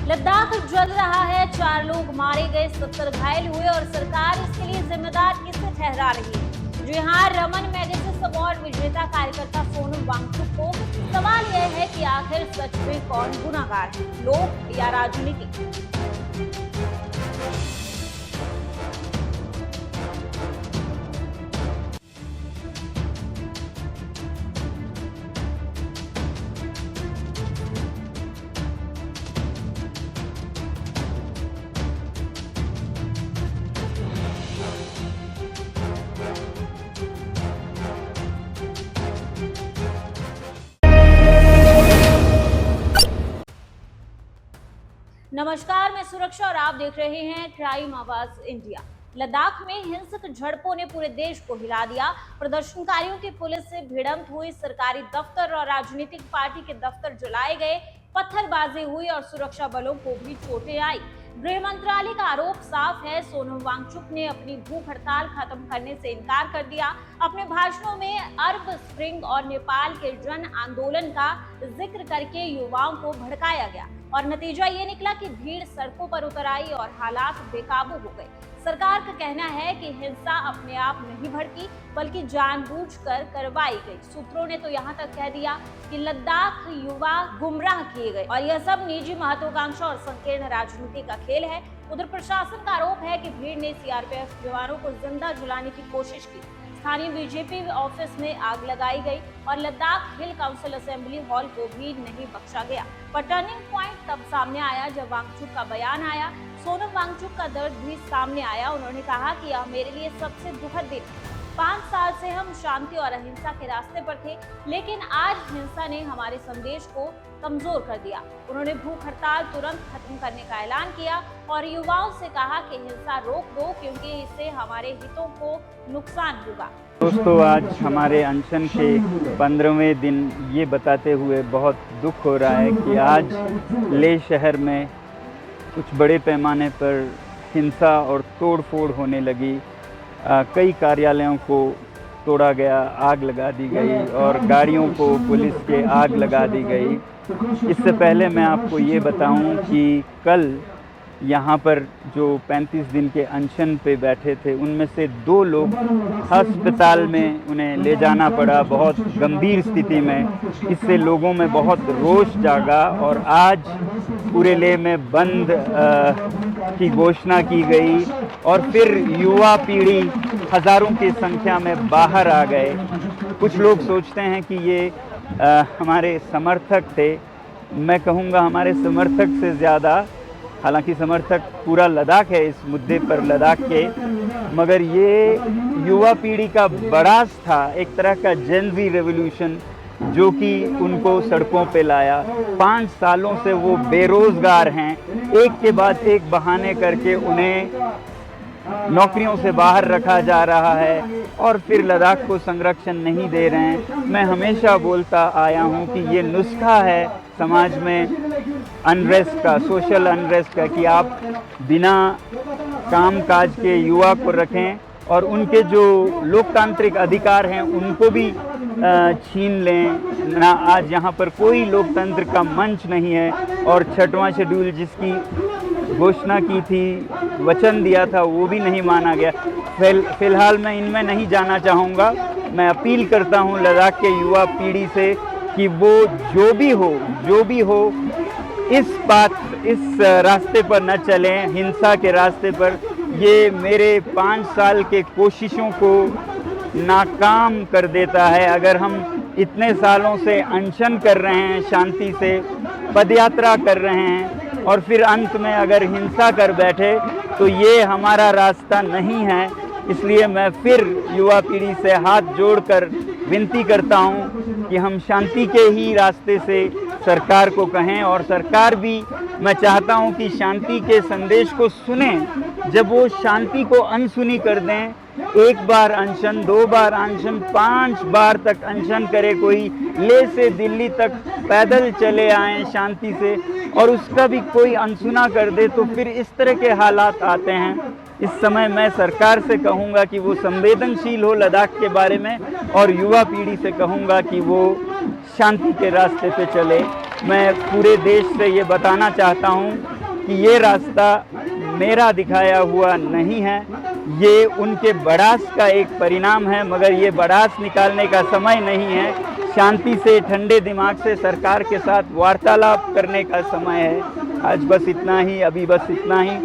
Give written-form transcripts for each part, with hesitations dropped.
लद्दाख जल रहा है, 4 लोग मारे गए, 70 घायल हुए और सरकार इसके लिए जिम्मेदार किसे ठहरा रही है? जी हाँ, रमन मैगसेसे अवार्ड विजेता कार्यकर्ता सोनम वांगचुक को सवाल यह है कि आखिर सच में कौन गुनाहगार है, लोग या राजनीति? नमस्कार, मैं सुरक्षा और आप देख रहे हैं क्राइम आवाज इंडिया। लद्दाख में हिंसक झड़पों ने पूरे देश को हिला दिया। प्रदर्शनकारियों की पुलिस से भिड़ंत हुई, सरकारी दफ्तर और राजनीतिक पार्टी के दफ्तर जलाए गए, पत्थरबाजी हुई और सुरक्षा बलों को भी चोटें आई। गृह मंत्रालय का आरोप साफ है, सोनम वांगचुक ने अपनी भूख हड़ताल खत्म करने से इनकार कर दिया। अपने भाषणों में अरब स्प्रिंग और नेपाल के जन आंदोलन का जिक्र करके युवाओं को भड़काया गया और नतीजा ये निकला कि भीड़ सड़कों पर उतर आई और हालात बेकाबू हो गए। सरकार का कहना है कि हिंसा अपने आप नहीं भड़की, बल्कि जानबूझकर करवाई गई। सूत्रों ने तो यहाँ तक कह दिया कि लद्दाख युवा गुमराह किए गए और यह सब निजी महत्वाकांक्षा और संकीर्ण राजनीति का खेल है। उधर प्रशासन का आरोप है कि भीड़ ने सीआरपीएफ जवानों को जिंदा जलाने की कोशिश की। स्थानीय बीजेपी ऑफिस में आग लगाई गई और लद्दाख हिल काउंसिल असेंबली हॉल को भी नहीं बख्शा गया। पर टर्निंग पॉइंट तब सामने आया जब वांगचुक का बयान आया। सोनम वांगचुक का दर्द भी सामने आया। उन्होंने कहा कि यह मेरे लिए सबसे दुखद दिन है। 5 साल से हम शांति और अहिंसा के रास्ते पर थे, लेकिन आज हिंसा ने हमारे संदेश को कमजोर कर दिया। उन्होंने भूख हड़ताल तुरंत खत्म करने का ऐलान किया और युवाओं से कहा कि हिंसा रोक दो, क्योंकि इससे हमारे हितों को नुकसान होगा। दोस्तों, आज हमारे अनशन के 15वें दिन ये बताते हुए बहुत दुख हो रहा है कि आज लेह शहर में कुछ बड़े पैमाने पर हिंसा और तोड़फोड़ होने लगी। कई कार्यालयों को तोड़ा गया, आग लगा दी गई और गाड़ियों को पुलिस के आग लगा दी गई। इससे पहले मैं आपको ये बताऊं कि कल यहाँ पर जो 35 दिन के अनशन पे बैठे थे, उनमें से 2 लोग अस्पताल में उन्हें ले जाना पड़ा बहुत गंभीर स्थिति में। इससे लोगों में बहुत रोष जागा और आज पूरे लेह में बंद की घोषणा की गई और फिर युवा पीढ़ी हज़ारों की संख्या में बाहर आ गए। कुछ लोग सोचते हैं कि ये हमारे समर्थक थे। मैं कहूँगा हमारे समर्थक से ज़्यादा, हालांकि समर्थक पूरा लद्दाख है इस मुद्दे पर, लद्दाख के, मगर ये युवा पीढ़ी का बड़ास था, एक तरह का जेन ज़ी रेवोल्यूशन जो कि उनको सड़कों पे लाया। 5 सालों से वो बेरोज़गार हैं, एक के बाद एक बहाने करके उन्हें नौकरियों से बाहर रखा जा रहा है और फिर लद्दाख को संरक्षण नहीं दे रहे हैं। मैं हमेशा बोलता आया हूँ कि ये नुस्खा है समाज में अनरेस्ट का, सोशल अनरेस्ट का, कि आप बिना काम काज के युवा को रखें और उनके जो लोकतांत्रिक अधिकार हैं उनको भी छीन लें ना। आज यहाँ पर कोई लोकतंत्र का मंच नहीं है और 6वां शेड्यूल जिसकी घोषणा की थी, वचन दिया था, वो भी नहीं माना गया। फिलहाल मैं इनमें नहीं जाना चाहूँगा। मैं अपील करता हूँ लद्दाख के युवा पीढ़ी से कि वो जो भी हो इस रास्ते पर न चलें, हिंसा के रास्ते पर। ये मेरे 5 साल के कोशिशों को नाकाम कर देता है। अगर हम इतने सालों से अनशन कर रहे हैं, शांति से पदयात्रा कर रहे हैं और फिर अंत में अगर हिंसा कर बैठे, तो ये हमारा रास्ता नहीं है। इसलिए मैं फिर युवा पीढ़ी से हाथ जोड़कर विनती करता हूं कि हम शांति के ही रास्ते से सरकार को कहें और सरकार भी, मैं चाहता हूं कि शांति के संदेश को सुने। जब वो शांति को अनसुनी कर दें, 1 बार अनशन, 2 बार अनशन, 5 बार तक अनशन करे कोई, लेह से दिल्ली तक पैदल चले आए शांति से और उसका भी कोई अनसुना कर दे, तो फिर इस तरह के हालात आते हैं। इस समय मैं सरकार से कहूँगा कि वो संवेदनशील हो लद्दाख के बारे में और युवा पीढ़ी से कहूँगा कि वो शांति के रास्ते पे चले। मैं पूरे देश से ये बताना चाहता हूँ कि ये रास्ता मेरा दिखाया हुआ नहीं है, ये उनके बड़ास का एक परिणाम है, मगर ये बड़ास निकालने का समय नहीं है। शांति से, ठंडे दिमाग से सरकार के साथ वार्तालाप करने का समय है। आज बस इतना ही, अभी बस इतना ही।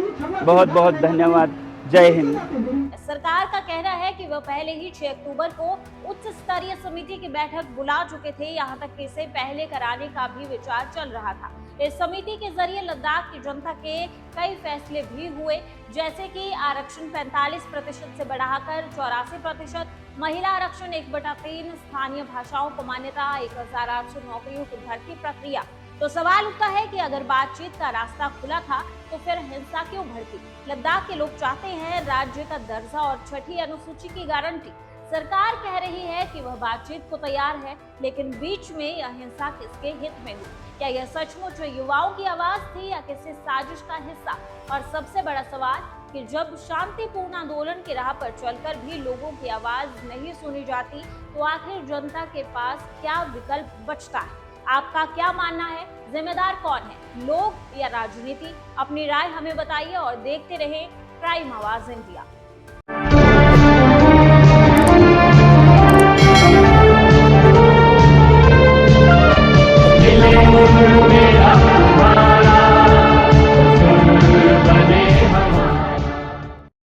बहुत बहुत धन्यवाद। जय हिंद। सरकार का कहना है कि वह पहले ही 6 अक्टूबर को उच्च स्तरीय समिति की बैठक बुला चुके थे, यहां तक कि इसे पहले कराने का भी विचार चल रहा था। इस समिति के जरिए लद्दाख की जनता के कई फैसले भी हुए, जैसे कि आरक्षण 45% से बढ़ाकर 84%, महिला आरक्षण 1/3, स्थानीय भाषाओं को मान्यता, 1800 नौकरियों की भर्ती प्रक्रिया। तो सवाल उठता है कि अगर बातचीत का रास्ता खुला था तो फिर हिंसा क्यों भड़की? लद्दाख के लोग चाहते हैं राज्य का दर्जा और 6ठी अनुसूची की गारंटी। सरकार कह रही है कि वह बातचीत को तैयार है, लेकिन बीच में यह हिंसा किसके हित में हुई? क्या यह सचमुच युवाओं की आवाज थी या किसी साजिश का हिस्सा? और सबसे बड़ा सवाल कि जब शांतिपूर्ण आंदोलन की राह पर चलकर भी लोगों की आवाज नहीं सुनी जाती, तो आखिर जनता के पास क्या विकल्प बचता है? आपका क्या मानना है? जिम्मेदार कौन है, लोग या राजनीति? अपनी राय हमें बताइए और देखते रहें प्राइम आवाज इंडिया।